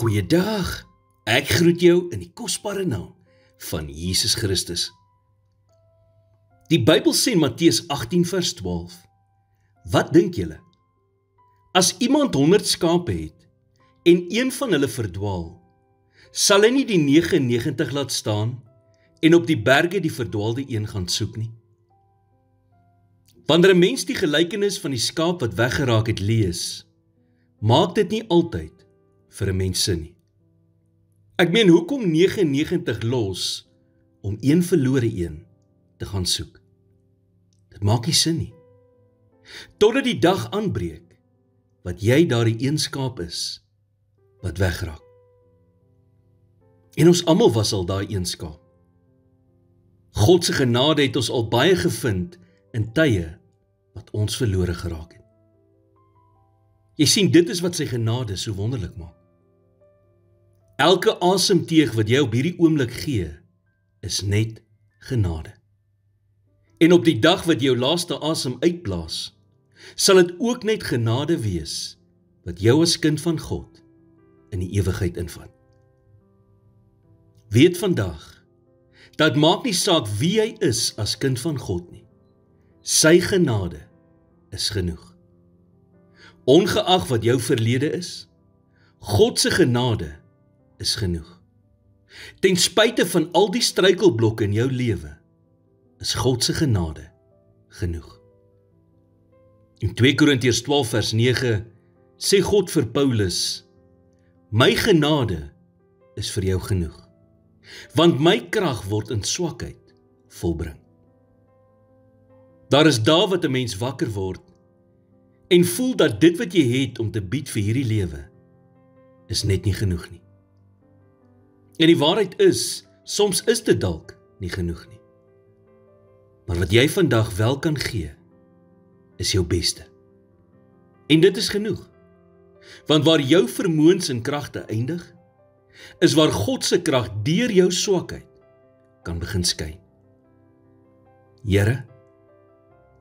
Goeiedag, ek groet jou in die kosbare naam van Jesus Christus. Die Bybel sê in Matteus 18 vers 12, wat dink julle? As iemand 100 skape het en een van hulle verdwaal, sal hy nie die 99 laat staan en op die berge die verdwaalde een gaan soek nie? Wanneer 'n mens die gelykenis van die skaap wat weggeraak het lees, maak dit nie altyd vir 'n mens sin nie. Ek meen, hoekom 99 los om een verlore een te gaan soek? Dit maak nie sin nie. Totdat die dag aanbreek wat jy daardie een skaap is wat wegraak. En ons almal was al daai een skaap. God se genade het ons al baie gevind in tye wat ons verlore geraak het. Jy sien, dit is wat sy genade so wonderlik maak. Elke asemteug wat jy op hierdie oomblik gee, is net genade. En op die dag wat jy jou laaste asem uitblaas, sal dit ook net genade wees wat jou as kind van God in die ewigheid invat. Weet vandag, dat maak nie saak wie jy is as kind van God nie. Sy genade is genoeg. Ongeag wat jou verlede is, God se genade is genoeg. Ten spyte van al die struikelblokke in jou lewe, is God se genade genoeg. In 2 Korintiërs 12 vers 9 sê God vir Paulus, my genade is vir jou genoeg, want my krag word in swakheid volbring. Daar is dae wat 'n mens wakker word en voel dat dit wat jy het om te bied vir hierdie lewe is net nie genoeg nie. En die waarheid is, soms is dit dalk nie genoeg nie. Maar wat jy vandag wel kan gee, is jou beste. En dit is genoeg. Want waar jou vermoëns en kragte eindig, is waar God se krag deur jou swakheid kan begin skyn. Here,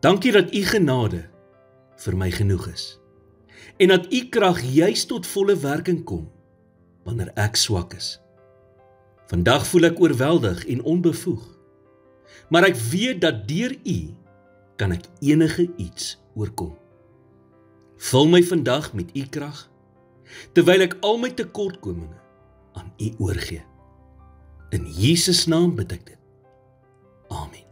dankie dat u genade vir my genoeg is. En dat u krag juis tot volle werking kom wanneer ek swak is. Vandag voel ek oorweldig en onbevoeg, maar ek weet dat deur u kan ek enige iets oorkom. Vul my vandag met u krag, terwyl ek al my tekortkominge aan u oorgee. In Jesus naam bid ek dit. Amen.